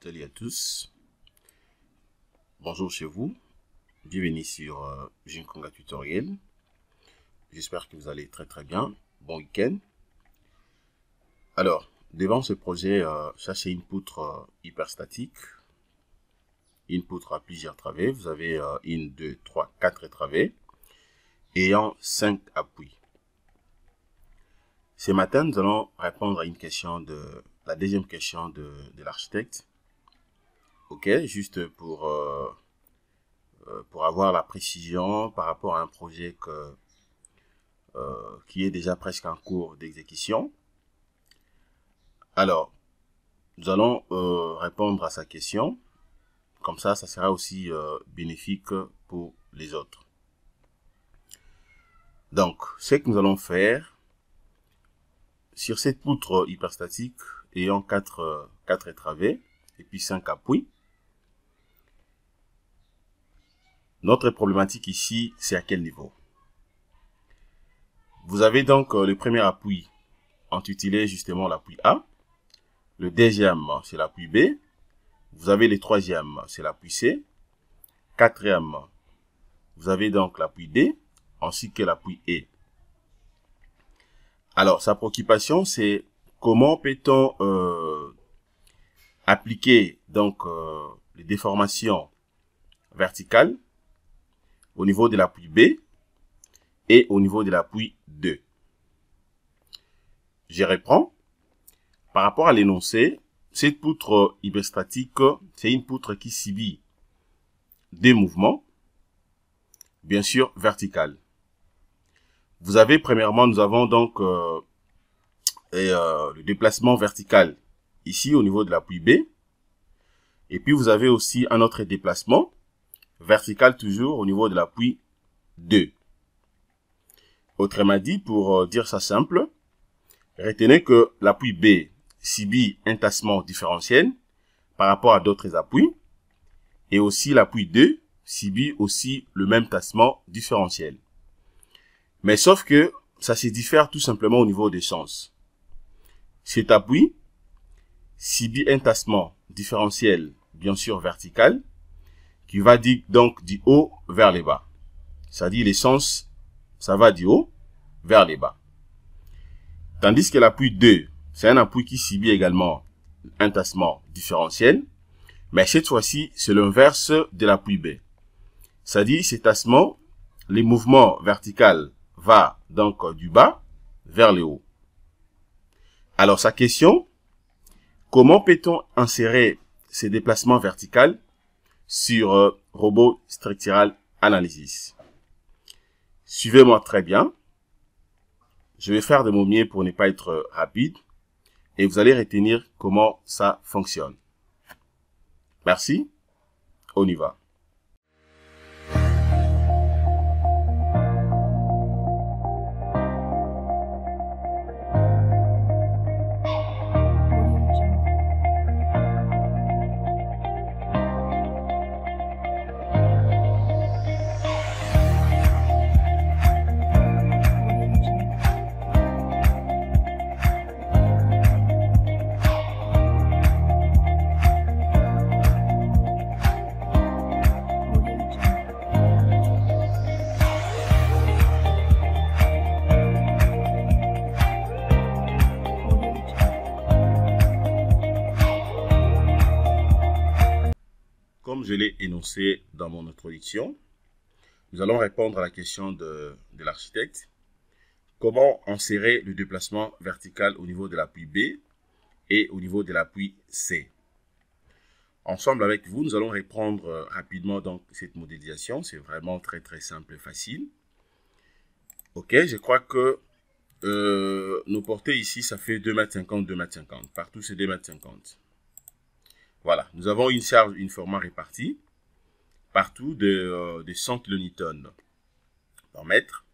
Salut à tous, bonjour chez vous, bienvenue sur Ginkonga Tutoriel. J'espère que vous allez très bien, bon week-end. Alors, devant ce projet, ça c'est une poutre hyperstatique, une poutre à plusieurs travées. Vous avez 1, 2, 3, 4 travées, ayant 5 appuis. Ce matin, nous allons répondre à une question la deuxième question de l'architecte. Ok, juste pour avoir la précision par rapport à un projet qui est déjà presque en cours d'exécution. Alors, nous allons répondre à sa question. Comme ça sera aussi bénéfique pour les autres. Donc, ce que nous allons faire, sur cette poutre hyperstatique ayant 4 travées et puis 5 appuis, notre problématique ici, c'est à quel niveau? Vous avez donc le premier appui intitulé justement l'appui A. Le deuxième, c'est l'appui B. Vous avez le troisième, c'est l'appui C. Quatrième, vous avez donc l'appui D, ainsi que l'appui E. Alors, sa préoccupation, c'est comment peut-on appliquer donc les déformations verticales au niveau de l'appui B et au niveau de l'appui 2. Je reprends. Par rapport à l'énoncé, cette poutre hyperstatique, c'est une poutre qui subit des mouvements, bien sûr verticales. Vous avez premièrement, nous avons donc le déplacement vertical ici au niveau de l'appui B. Et puis vous avez aussi un autre déplacement vertical toujours au niveau de l'appui 2. Autrement dit, pour dire ça simple, retenez que l'appui B subit un tassement différentiel par rapport à d'autres appuis. Et aussi l'appui 2 subit aussi le même tassement différentiel. Mais sauf que ça se diffère tout simplement au niveau des sens. Cet appui subit un tassement différentiel, bien sûr vertical, qui va donc du haut vers le bas. C'est-à-dire les sens, ça va du haut vers le bas. Tandis que l'appui 2, c'est un appui qui subit également un tassement différentiel, mais cette fois-ci, c'est l'inverse de l'appui B. C'est-à-dire, ces tassements, les mouvements verticaux va donc du bas vers le haut. Alors, sa question, comment peut-on insérer ces déplacements verticaux sur Robot Structural Analysis? Suivez-moi très bien. Je vais faire de mon mieux pour ne pas être rapide et vous allez retenir comment ça fonctionne. Merci. On y va. Comme je l'ai énoncé dans mon introduction, nous allons répondre à la question de l'architecte. Comment insérer le déplacement vertical au niveau de l'appui B et au niveau de l'appui C? Ensemble avec vous, nous allons reprendre rapidement donc cette modélisation. C'est vraiment très simple et facile. Ok, je crois que nos portées ici, ça fait 2,50 m, 2,50 m. Partout, c'est 2,50 m. Voilà, nous avons une charge uniformément répartie partout de 100 kN par mètre.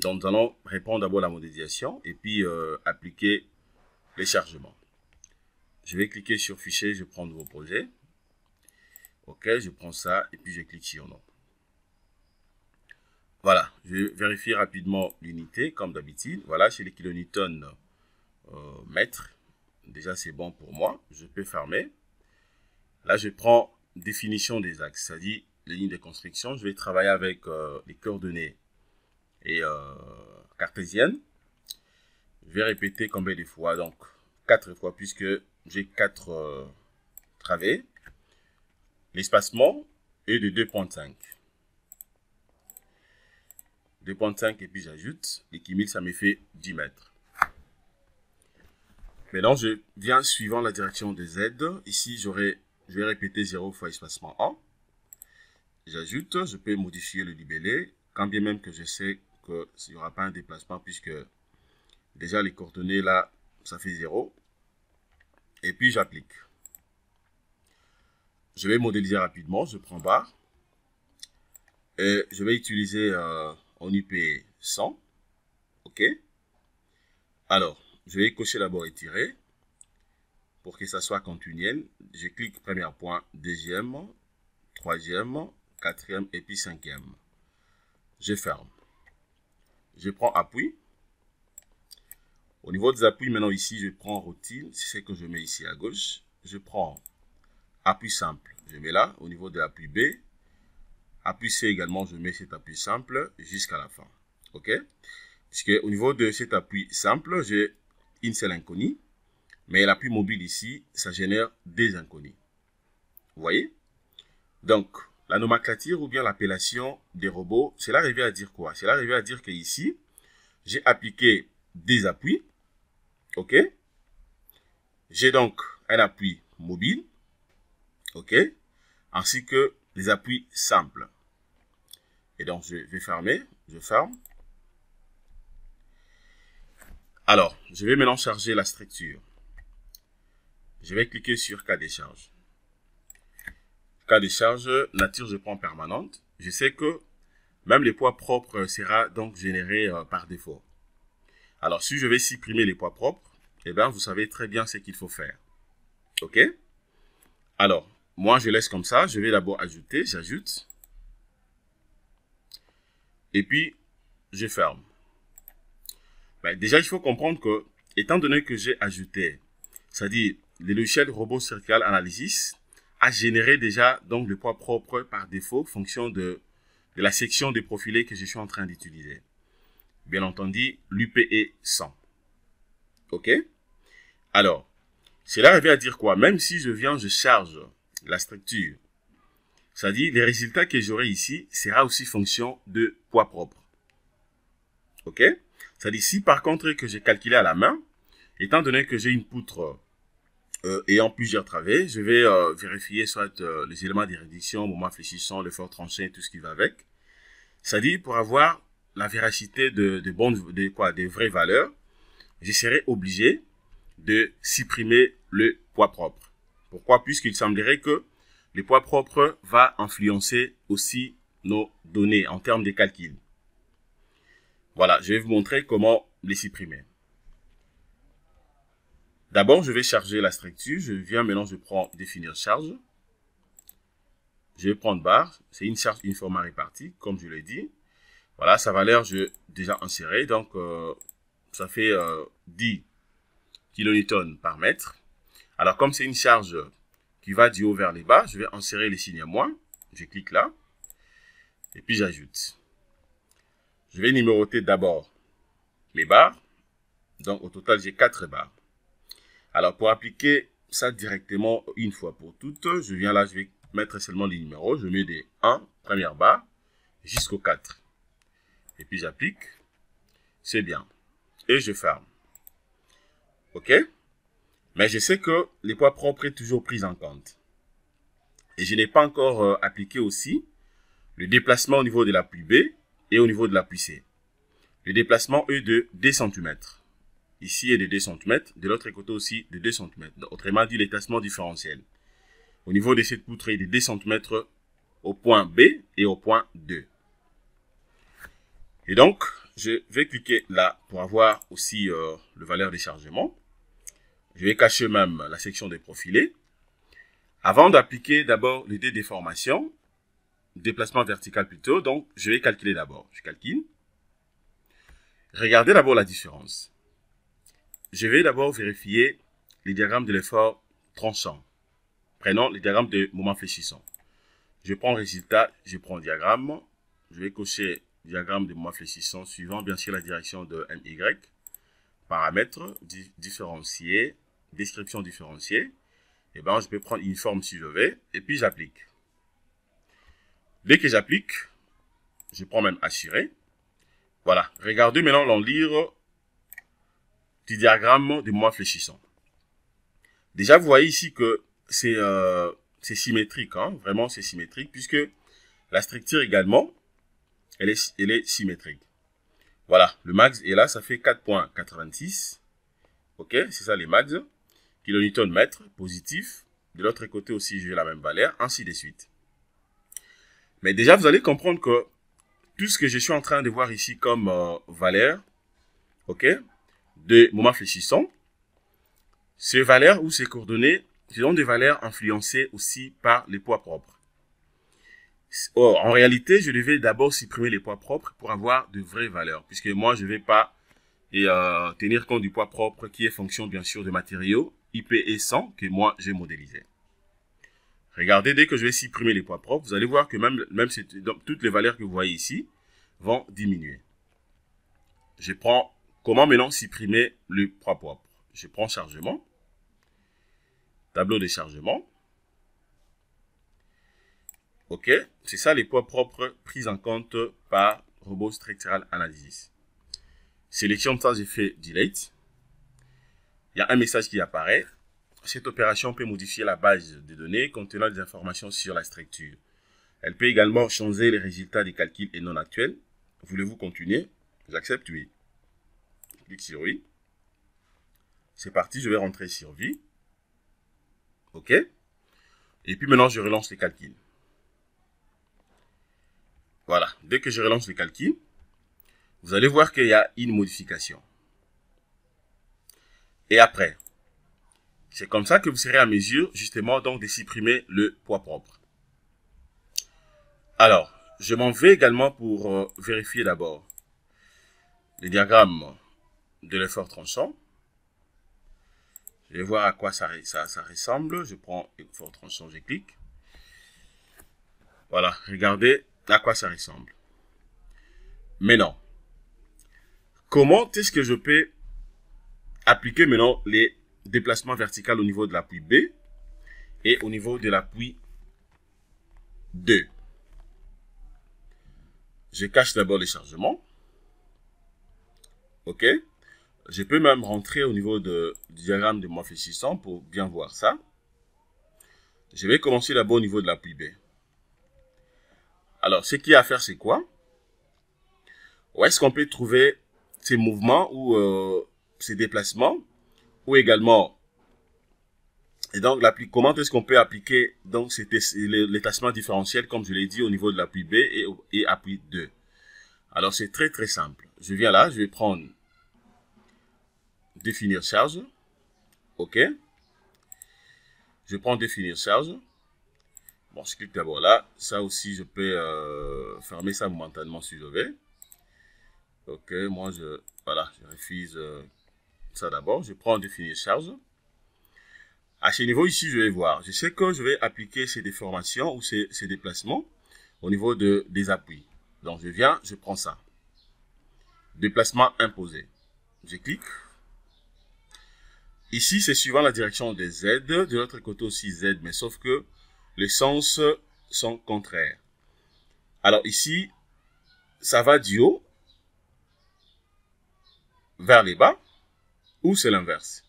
Donc, nous allons répondre d'abord à la modélisation et puis appliquer les chargements. Je vais cliquer sur Fichier, je prends Nouveau projet. Ok, je prends ça et puis je clique sur Non. Voilà, je vérifie rapidement l'unité comme d'habitude. Voilà, chez les kilonewtons mètres. Déjà, c'est bon pour moi. Je peux fermer. Là, je prends définition des axes, c'est-à-dire les lignes de construction. Je vais travailler avec les coordonnées et cartésiennes. Je vais répéter combien de fois? Donc, 4 fois, puisque j'ai 4 travées. L'espacement est de 2,5. 2,5 et puis j'ajoute. L'équilibre, ça me fait 10 mètres. Maintenant, je viens suivant la direction de Z. Ici, je vais répéter 0 fois espacement 1. J'ajoute, je peux modifier le libellé, quand bien même que je sais qu'il n'y aura pas un déplacement, puisque déjà les coordonnées là, ça fait 0. Et puis j'applique. Je vais modéliser rapidement, je prends barre. Et je vais utiliser en UP 100. OK. Alors, je vais cocher d'abord étirer pour que ça soit continuel. Je clique premier point, deuxième, troisième, quatrième et puis cinquième. Je ferme. Je prends appui. Au niveau des appuis, maintenant ici, je prends routine. C'est ce que je mets ici à gauche. Je prends appui simple. Je mets là, au niveau de l'appui B. Appui C également, je mets cet appui simple jusqu'à la fin. OK? Puisque au niveau de cet appui simple, j'ai une seule inconnue. Mais l'appui mobile ici, ça génère des inconnues. Vous voyez? Donc, la nomenclature ou bien l'appellation des robots, cela revient à dire quoi? Cela revient à dire que ici, j'ai appliqué des appuis. OK? J'ai donc un appui mobile. OK? Ainsi que les appuis simples. Et donc, je vais fermer. Je ferme. Alors, je vais maintenant charger la structure. Je vais cliquer sur cas de charge. Cas de charge, nature, je prends permanente. Je sais que même les poids propres sera donc généré par défaut. Alors, si je vais supprimer les poids propres, eh bien, vous savez très bien ce qu'il faut faire. OK? Alors, moi, je laisse comme ça. Je vais d'abord ajouter. J'ajoute. Et puis, je ferme. Ben, déjà, il faut comprendre que, étant donné que j'ai ajouté, c'est-à-dire le logiciel Robot Circular Analysis a généré déjà donc le poids propre par défaut, fonction de la section de profilés que je suis en train d'utiliser. Bien entendu, l'UP est 100. OK? Alors, cela revient à dire quoi? Même si je charge la structure, c'est-à-dire les résultats que j'aurai ici sera aussi fonction de poids propre. OK? C'est-à-dire si par contre que j'ai calculé à la main, étant donné que j'ai une poutre ayant plusieurs travées, je vais vérifier soit les éléments de réduction, moment fléchissant, le fort tranché et tout ce qui va avec. C'est-à-dire pour avoir la véracité des vraies valeurs, je serai obligé de supprimer le poids propre. Pourquoi? Puisqu'il semblerait que le poids propre va influencer aussi nos données en termes de calcul. Voilà, je vais vous montrer comment les supprimer. D'abord, je vais charger la structure. Je viens maintenant, je prends définir charge. Je vais prendre barre. C'est une charge uniformément répartie, comme je l'ai dit. Voilà, sa valeur, je déjà inséré. Donc, ça fait 10 kN par mètre. Alors, comme c'est une charge qui va du haut vers le bas, je vais insérer les signes à moins. Je clique là. Et puis, j'ajoute. Je vais numéroter d'abord les barres. Donc, au total, j'ai 4 barres. Alors, pour appliquer ça directement une fois pour toutes, je viens là, je vais mettre seulement les numéros. Je mets des 1, première barre, jusqu'au 4. Et puis, j'applique. C'est bien. Et je ferme. OK? Mais je sais que les poids propres est toujours pris en compte. Et je n'ai pas encore appliqué aussi le déplacement au niveau de l'appui B et au niveau de l'appui C. Le déplacement est de 2 cm. Ici est de 2 cm. De l'autre côté aussi de 2 cm. Autrement dit, l'étachement différentiel. Au niveau de cette poutre est de 2 cm au point B et au point 2. Et donc, je vais cliquer là pour avoir aussi le valeur des chargements. Je vais cacher même la section des profilés. Avant d'appliquer d'abord les deux déformations, déplacement vertical plutôt, donc je vais calculer d'abord. Je calcule. Regardez d'abord la différence. Je vais d'abord vérifier les diagrammes de l'effort tranchant. prenons le diagramme de moment fléchissant. Je prends résultat, je prends diagramme. Je vais cocher diagramme de moment fléchissant suivant bien sûr la direction de MY. Paramètres différenciés, description différenciée. Et ben, je peux prendre une forme si je veux et puis j'applique. Dès que j'applique, je prends même assuré. Voilà. Regardez maintenant l'enlire du diagramme de moment fléchissant. Déjà, vous voyez ici que c'est symétrique. Hein? Vraiment, c'est symétrique puisque la structure également, elle est symétrique. Voilà. Le max est là, ça fait 4,86. OK, c'est ça les max. Kilonewton mètre, positif. De l'autre côté aussi, j'ai la même valeur, ainsi de suite. Mais déjà, vous allez comprendre que tout ce que je suis en train de voir ici comme valeur, OK, de moment fléchissant, ces valeurs ou ces coordonnées, ce sont des valeurs influencées aussi par les poids propres. Or, en réalité, je devais d'abord supprimer les poids propres pour avoir de vraies valeurs, puisque moi, je ne vais pas tenir compte du poids propre qui est fonction, bien sûr, de matériaux IPE 100 que moi, j'ai modélisé. Regardez, dès que je vais supprimer les poids propres, vous allez voir que même toutes les valeurs que vous voyez ici vont diminuer. Je prends, comment maintenant supprimer le poids propre? Je prends chargement, tableau de chargement. OK, c'est ça les poids propres pris en compte par Robot Structural Analysis. Sélection, ça j'ai fait delete. Il y a un message qui apparaît. Cette opération peut modifier la base de données contenant des informations sur la structure. Elle peut également changer les résultats des calculs et non actuels. Voulez-vous continuer? J'accepte oui. Je clique sur oui. C'est parti, je vais rentrer sur vie. OK. Et puis maintenant, je relance les calculs. Voilà. Dès que je relance les calculs, vous allez voir qu'il y a une modification. Et après, c'est comme ça que vous serez à mesure, justement, donc de supprimer le poids propre. Alors, je m'en vais également pour vérifier d'abord le diagramme de l'effort tranchant. Je vais voir à quoi ça ressemble. Je prends l'effort tranchant, je clique. Voilà, regardez à quoi ça ressemble. Maintenant, comment est-ce que je peux appliquer maintenant les déplacements verticaux au niveau de l'appui B et au niveau de l'appui 2. Je cache d'abord les chargements. OK. Je peux même rentrer au niveau du diagramme de moment fléchissant pour bien voir ça. Je vais commencer d'abord au niveau de l'appui B. Alors, ce qu'il y a à faire, c'est quoi? Où est-ce qu'on peut trouver ces mouvements ou ces déplacements? Ou également, et donc, comment est-ce qu'on peut appliquer donc les tâchements différentiels, comme je l'ai dit, au niveau de l'appui B et appui 2. Alors, c'est très très simple. Je viens là, je vais prendre définir charge. OK. Je prends définir charge. Bon, je clique d'abord là. Ça aussi, je peux fermer ça momentanément si je veux. OK, moi, voilà, je refuse ça d'abord. Je prends définir charge. À ce niveau ici, je vais voir. Je sais que je vais appliquer ces déformations ou ces déplacements au niveau des appuis. Donc, je viens, je prends ça. Déplacement imposé. Je clique. Ici, c'est suivant la direction des Z. De l'autre côté aussi Z, mais sauf que les sens sont contraires. Alors ici, ça va du haut vers les bas ou c'est l'inverse.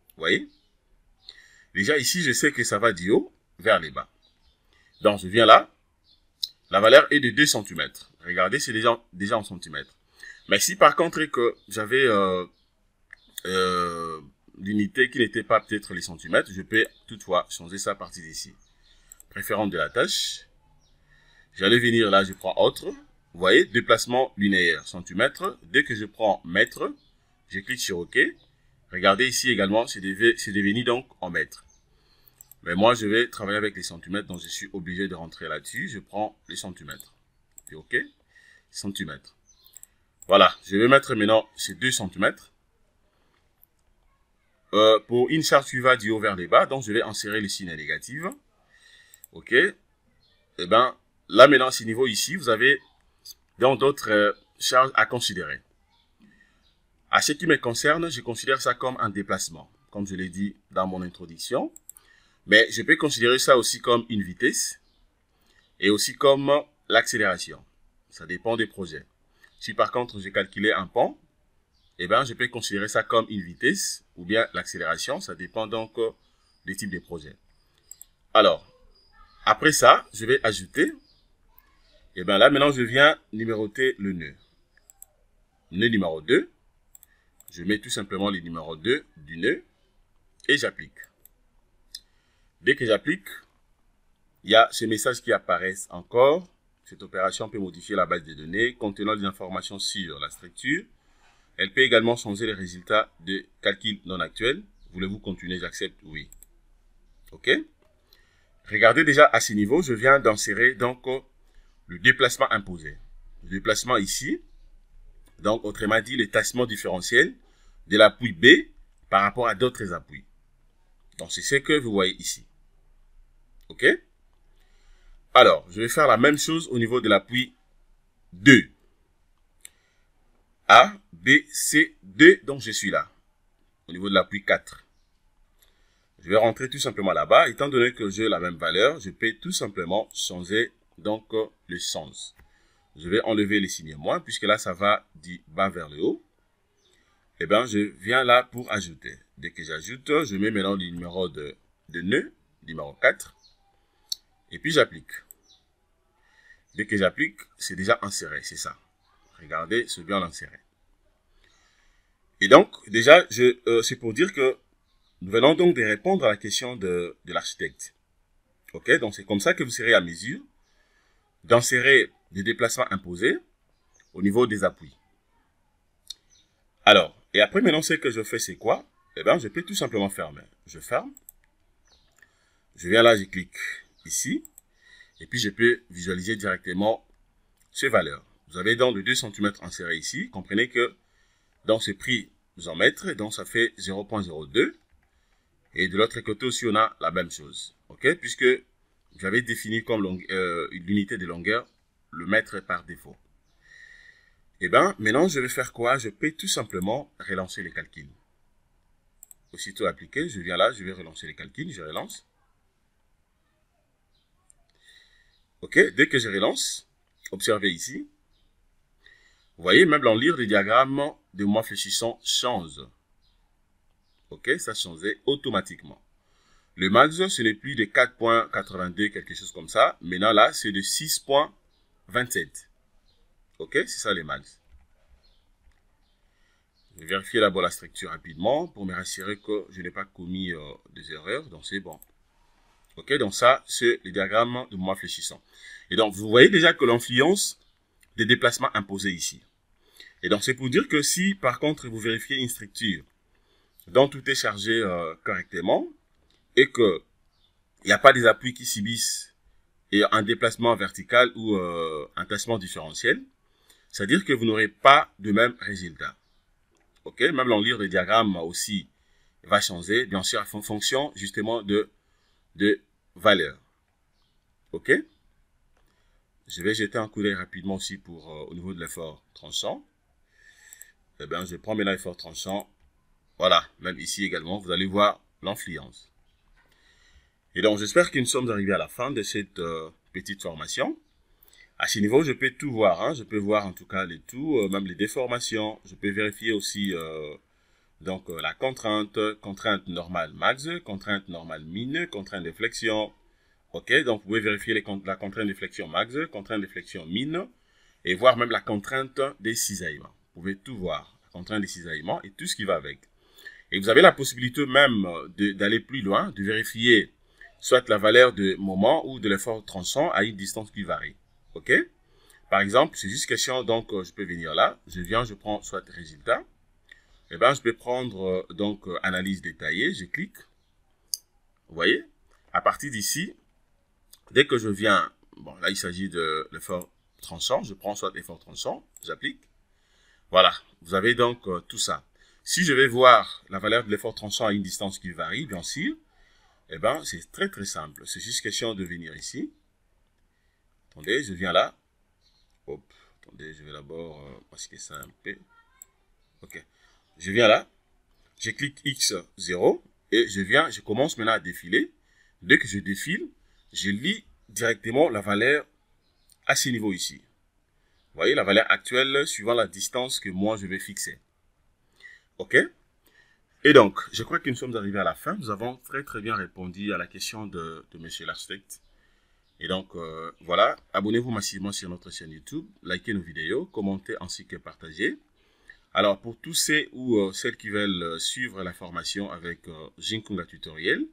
Vous voyez? Déjà ici, je sais que ça va du haut vers les bas. Donc, je viens là. La valeur est de 2 cm. Regardez, c'est déjà en centimètres. Mais si par contre que j'avais l'unité qui n'était pas peut-être les centimètres, je peux toutefois changer ça à partir d'ici. Préférence de la tâche. J'allais venir là, je prends autre. Vous voyez, déplacement linéaire, centimètre. Dès que je prends mètre, je clique sur OK. Regardez ici également, c'est devenu donc en mètres. Mais moi, je vais travailler avec les centimètres, donc je suis obligé de rentrer là-dessus. Je prends les centimètres. Puis OK, centimètres. Voilà, je vais mettre maintenant ces 2 centimètres. pour une charge qui va du haut vers le bas, donc je vais insérer le signe négatif. OK. Et bien, là maintenant, à ce niveau ici, vous avez donc d'autres charges à considérer. À ce qui me concerne, je considère ça comme un déplacement, comme je l'ai dit dans mon introduction. Mais je peux considérer ça aussi comme une vitesse et aussi comme l'accélération. Ça dépend des projets. Si par contre, j'ai calculé un pont, eh bien, je peux considérer ça comme une vitesse ou bien l'accélération. Ça dépend donc des types de projets. Alors, après ça, je vais ajouter. Et bien là, maintenant, je viens numéroter le nœud. Nœud numéro 2. Je mets tout simplement le numéro 2 du nœud et j'applique. Dès que j'applique, il y a ce message qui apparaît encore. Cette opération peut modifier la base de données contenant des informations sur la structure. Elle peut également changer les résultats de calcul non actuels. Voulez-vous continuer? J'accepte, oui. OK. Regardez déjà à ce niveau, je viens d'insérer donc le déplacement imposé. Le déplacement ici, donc autrement dit, le tassement différentiel de l'appui B par rapport à d'autres appuis. Donc c'est ce que vous voyez ici. OK. Alors, je vais faire la même chose au niveau de l'appui 2. A, B, C, 2, donc je suis là. Au niveau de l'appui 4. Je vais rentrer tout simplement là-bas. Étant donné que j'ai la même valeur, je peux tout simplement changer donc le sens. Je vais enlever les signes moins, puisque là, ça va du bas vers le haut. Et bien, je viens là pour ajouter. Dès que j'ajoute, je mets maintenant le numéro de nœud, numéro 4. Et puis, j'applique. Dès que j'applique, c'est déjà inséré, c'est ça. Regardez, c'est bien inséré. Et donc, déjà, c'est pour dire que nous venons donc de répondre à la question de l'architecte. OK, donc c'est comme ça que vous serez à mesure d'insérer des déplacements imposés au niveau des appuis. Alors, et après maintenant, ce que je fais, c'est quoi? Eh bien, je peux tout simplement fermer. Je ferme. Je viens là, je clique ici. Et puis, je peux visualiser directement ces valeurs. Vous avez donc le 2 cm inséré ici. Comprenez que dans ce prix en mètres, donc ça fait 0.02. Et de l'autre côté aussi, on a la même chose. OK? Puisque j'avais défini comme l'unité de longueur le mètre par défaut. Et bien, maintenant, je vais faire quoi? Je peux tout simplement relancer les calculs. Aussitôt appliqué, je viens là, je vais relancer les calculs. Je relance. OK? Dès que je relance, observez ici. Vous voyez, même en lire le diagramme de mouvement fléchissant change. OK? Ça changeait automatiquement. Le max, ce n'est plus de 4.82, quelque chose comme ça. Maintenant, là, c'est de 6.27. OK? C'est ça les max. Je vais vérifier d'abord la structure rapidement pour me rassurer que je n'ai pas commis des erreurs. Donc, c'est bon. OK? Donc, ça, c'est le diagramme de mouvement fléchissant. Et donc, vous voyez déjà que l'influence des déplacements imposés ici. Et donc, c'est pour dire que si, par contre, vous vérifiez une structure dont tout est chargé correctement et qu'il n'y a pas des appuis qui subissent et un déplacement vertical ou un tassement différentiel, c'est-à-dire que vous n'aurez pas de même résultat. OK? Même l'enlire de diagramme aussi va changer, bien sûr, en fonction justement de valeur. OK? Je vais jeter un coup d'œil rapidement aussi pour au niveau de l'effort tranchant. Eh bien, je prends maintenant l'effort tranchant. Voilà, même ici également, vous allez voir l'influence. Et donc, j'espère que nous sommes arrivés à la fin de cette petite formation. À ce niveau, je peux tout voir. Hein. Je peux voir en tout cas les tout, même les déformations. Je peux vérifier aussi donc la contrainte normale max, contrainte normale min, contrainte de flexion. OK, donc vous pouvez vérifier la contrainte de flexion max, contrainte de flexion min, et voir même la contrainte des cisaillements. Vous pouvez tout voir, la contrainte des cisaillements et tout ce qui va avec. Et vous avez la possibilité même d'aller plus loin, de vérifier soit la valeur de moment ou de l'effort tranchant à une distance qui varie. OK? Par exemple, c'est juste question, donc je peux venir là, je prends soit résultat. Et bien, je peux prendre donc analyse détaillée, je clique. Vous voyez? À partir d'ici, dès que je viens, bon là il s'agit de l'effort tranchant, je prends soit l'effort tranchant, j'applique. Voilà, vous avez donc tout ça. Si je vais voir la valeur de l'effort tranchant à une distance qui varie, bien sûr, eh ben, c'est très très simple. C'est juste question de venir ici. Attendez, je viens là. Hop, attendez, je vais d'abord masquer ça un peu. Ok, je viens là. Je clique X0 et je commence maintenant à défiler. Dès que je défile, je lis directement la valeur à ce niveau ici. Vous voyez, la valeur actuelle suivant la distance que moi je vais fixer. Ok? Et donc, je crois que nous sommes arrivés à la fin. Nous avons très très bien répondu à la question de M. l'architecte. Et donc, voilà, abonnez-vous massivement sur notre chaîne YouTube, likez nos vidéos, commentez ainsi que partagez. Alors, pour tous ceux ou celles qui veulent suivre la formation avec Jinkunga Tutoriel,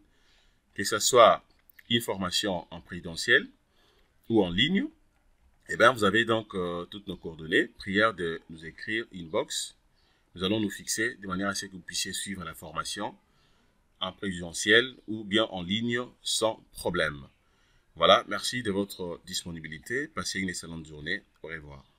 que ce soit une formation en présentiel ou en ligne, eh bien, vous avez donc toutes nos coordonnées. Prière de nous écrire inbox. Nous allons nous fixer de manière à ce que vous puissiez suivre la formation en présentiel ou bien en ligne sans problème. Voilà, merci de votre disponibilité. Passez une excellente journée. Au revoir.